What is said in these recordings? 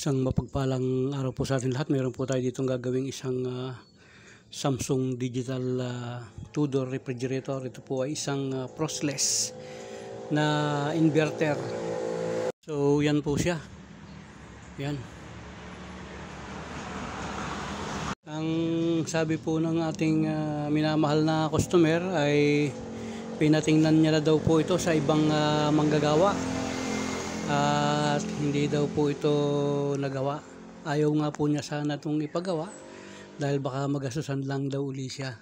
Isang mapagpalang araw po sa atin lahat. Mayroon po tayo ditong gagawing isang Samsung Digital 2-door refrigerator. Ito po ay isang crossless na inverter. So yan po siya. Yan. Ang sabi po ng ating minamahal na customer ay pinatingnan niya na daw po ito sa ibang manggagawa. At hindi daw po ito nagawa. Ayaw nga po niya sana itong ipagawa dahil baka magasusan lang daw uli siya.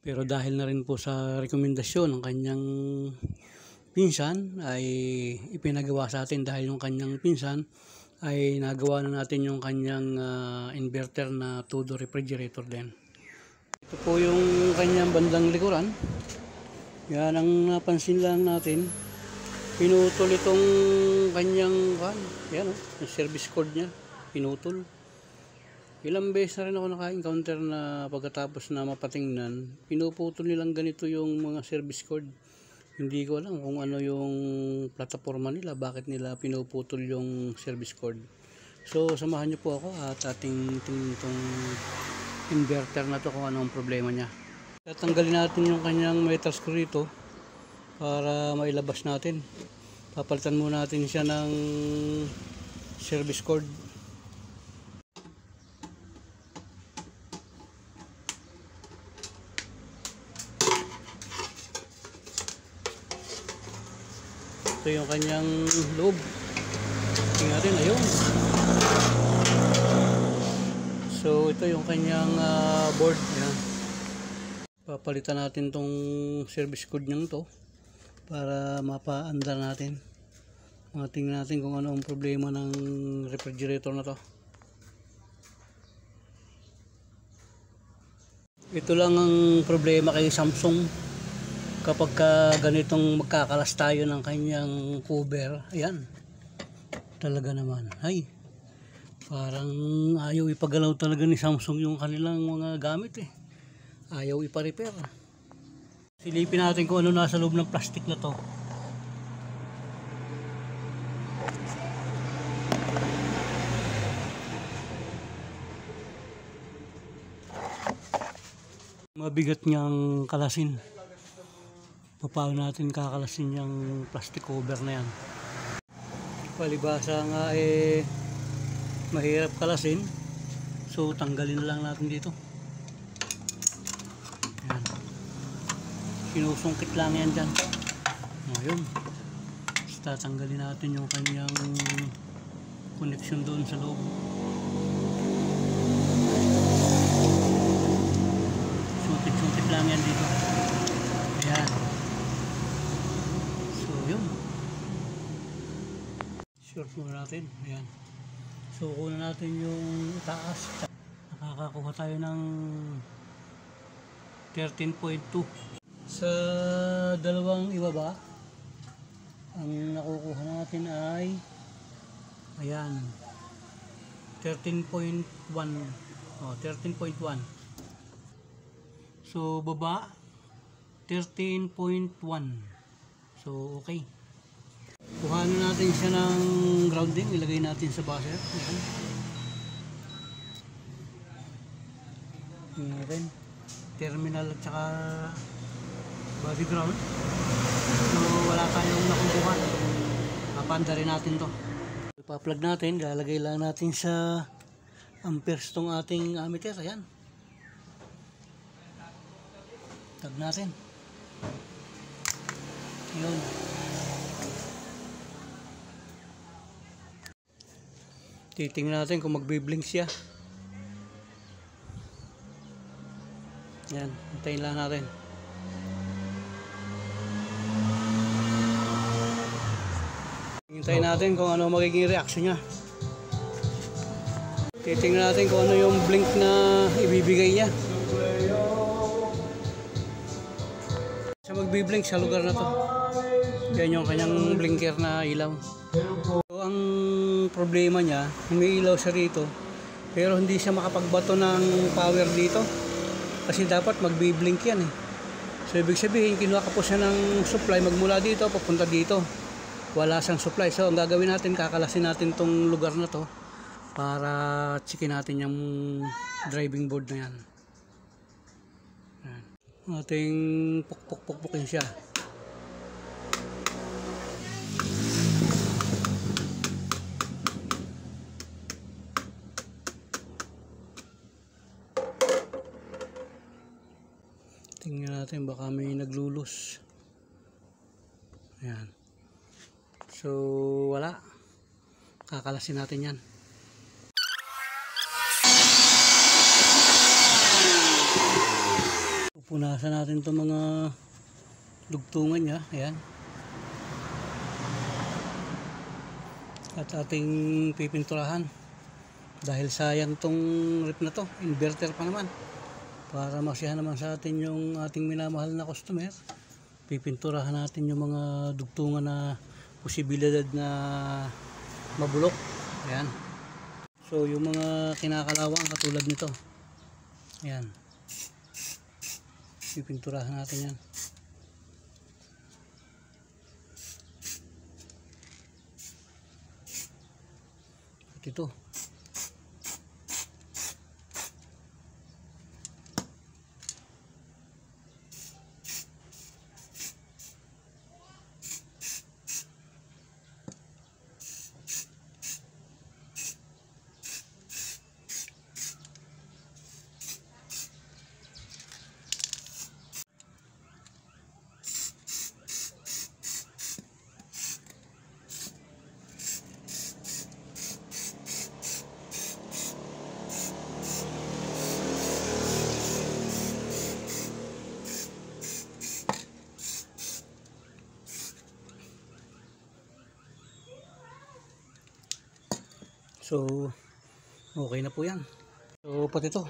Pero dahil na rin po sa rekomendasyon ng kanyang pinsan ay ipinagawa sa atin, dahil yung kanyang pinsan ay nagawa na natin yung kanyang inverter na 2-door refrigerator din. Ito po yung kanyang bandang likuran. Yan ang napansin lang natin. Pinutol itong kanyang yan yung service cord niya, pinutol. Ilang beses na rin ako naka-encounter na pagkatapos na mapatingnan, pinuputol nilang ganito yung mga service cord. Hindi ko alam kung ano yung plataforma nila, bakit nila pinuputol yung service cord. So samahan niyo po ako at ating tingin itong inverter na to kung anong problema niya. Tatanggalin natin yung kanyang metal screw rito para mailabas natin. Papalitan muna natin siya ng service cord. Ito yung kanyang loob. Tingnan natin, ayun. So ito yung kanyang board. Ayan. Papalitan natin tong service cord niyang to para mapaandar natin. Tingnan natin kung ano ang problema ng refrigerator na to. Ito lang ang problema kay Samsung kapag ganitong magkakalas tayo ng kanyang cover. Ayan, talaga naman ay parang ayaw ipagalaw talaga ni Samsung yung kanilang mga gamit ayaw ipa-repair. Silipin natin kung ano nasa loob ng plastic na to. Mabigat niyang kalasin. Paano natin kakalasin yung plastic cover na yan? Palibasa nga mahirap kalasin. So tanggalin na lang natin dito. Yan. Sinusungkit lang yan dyan. Ayun. Tatanggalin natin yung kanyang connection doon sa loob. Sungkit lang yan dito. Ayan. So yun. Short muna natin. Ayan. So kunin natin yung taas. Nakakakuha tayo ng 13.2. Sa dalawang ibaba, ang nakukuha natin ay ayan 13.1. 13.1. So baba 13.1. So okay. Kuhanin natin siya ng grounding, ilagay natin sa buzzer. Ayan. Tingnan natin terminal at saka body ground. So wala tayong nakukuha. Papanda rin natin to. Ipa-plug natin, lalagay lang natin sa amperes tong ating ammeter. Ayan. Tag natin. Yun. Titingnan natin kung magbi-blink siya. Yan, hintayin lang natin. Hintayin natin kung ano magiging reaction niya. Titingnan natin kung ano yung blink na ibibigay niya. Siya magbi-blink sa lugar na to. Yan yung kanyang blinker na ilaw. So, ang problema niya, umiilaw siya rito, pero hindi siya makapagbato ng power dito. Kasi dapat magbi-blink yan So ibig sabihin, kinuha ka po siya ng supply magmula dito papunta dito. Wala siyang supply. So ang gagawin natin, kakalasin natin tong lugar na to para checkin natin yung driving board na yan. Ayan. Ating pukpukin siya. Tingnan natin baka may naglulus. Ayan. So wala. Kakalasin natin yan. Pupunasan natin itong mga lugtungan niya. Ayan. At ating pipinturahan. Dahil sayang tong rip na to. Inverter pa naman. Para masiyahan naman sa atin yung ating minamahal na customer, pipinturahan natin yung mga dugtungan na posibilidad na mabulok. Ayan. So yung mga kinakalawang katulad nito, ayan, pipinturahan natin yan. At ito, so okay na po yan. So pati ito,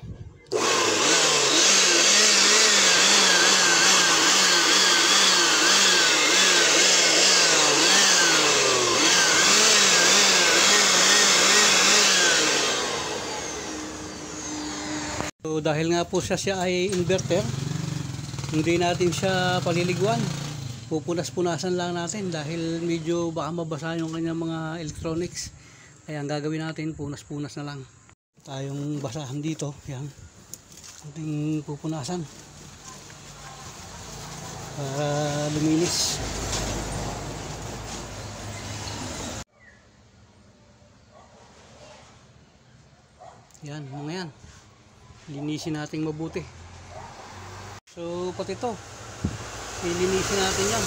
so dahil nga po siya ay inverter, hindi natin siya paliliguan, pupunas-punasan lang natin dahil medyo baka mabasa yung kanyang mga electronics. Kaya ang gagawin natin, punas-punas na lang. Tayong basahan dito, yan, ating pupunasan para luminis. Yan, mga yan, linisin natin mabuti. So pati ito, linisin natin yan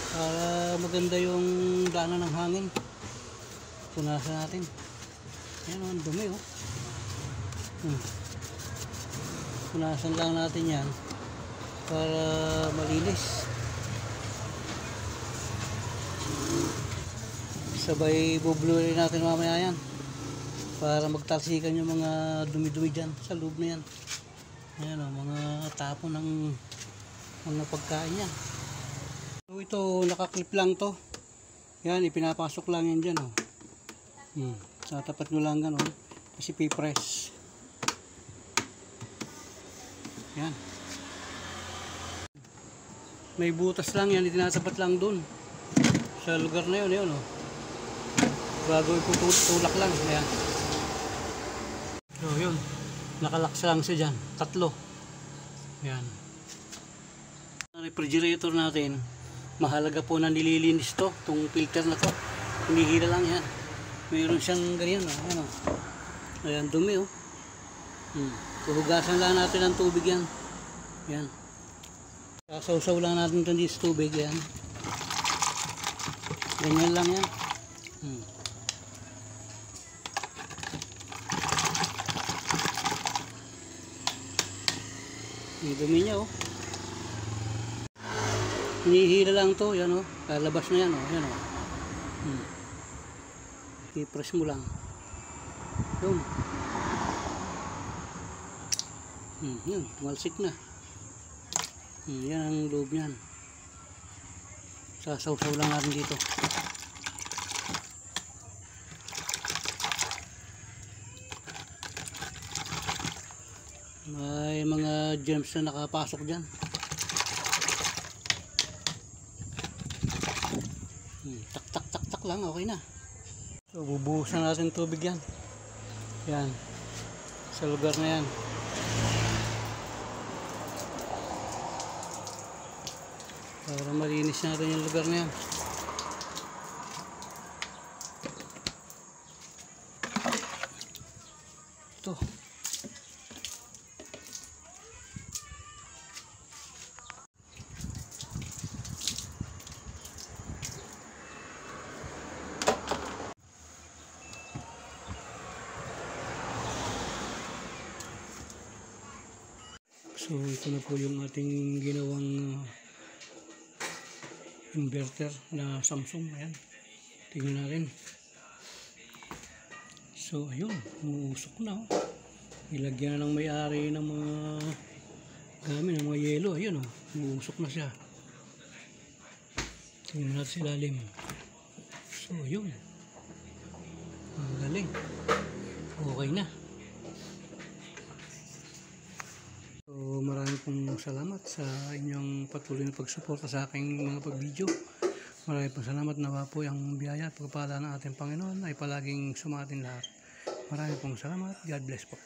para maganda yung daanan ng hangin. Punasan natin. Ayan o, ang dumi o. Punasan lang natin yan para malinis. Sabay bublurin natin mamaya yan para magtalsikan yung mga dumi-dumi dyan sa loob na yan. Ayan o, mga tapon ng mga pagkain yan. So ito, nakaklip lang to. Yan, ipinapasok lang yan dyan o. Tatapat nyo lang gano'n kasi pipress. Yan, may butas lang yan, itinatapat lang dun sa lugar na yun, oh. Bago iputulak lang. Ayan. So yun, nakalaks lang siya dyan, tatlo. Yan, refrigerator natin, mahalaga po na nililinis to, itong filter na to, hinihila lang yan. Mayroon siyang ganyan, ano. Ayan, dumi oh. Hugasan lang natin ang tubig yan. Yan. Sasawsaw lang natin ito sa tubig yan. Ganyan lang yan. Yung dumi niya oh. Hinihila lang to, yan oh. Lalabas na yan oh. Yan oh. I-press mo lang. Yun. Yun, tumalsik na. Yan ang loob yan. Sasawsaw lang natin dito. May mga germs na nakapasok dyan. Tak tak tak tak lang, okay na. So bubuhusan natin tubig yan. Yan. Sa lugar na yan. Para malinis natin yung lugar na yan. Ito. So ito na po yung ating ginawang inverter na Samsung. Ayan, tingnan natin. So ayun, umusok na. Nilagyan na ng may-ari ng mga gamit, ng mga yelo. Ayun, umusok na siya. Tingnan natin sa ilalim. So ayun, ang galing. Okay na. So maraming pong salamat sa inyong patuloy na pagsuporta sa aking mga pag-video. Maraming pong salamat, nawa po ang biyaya at pagpapala ng ating Panginoon ay palaging sumatin lahat. Maraming pong salamat. God bless po.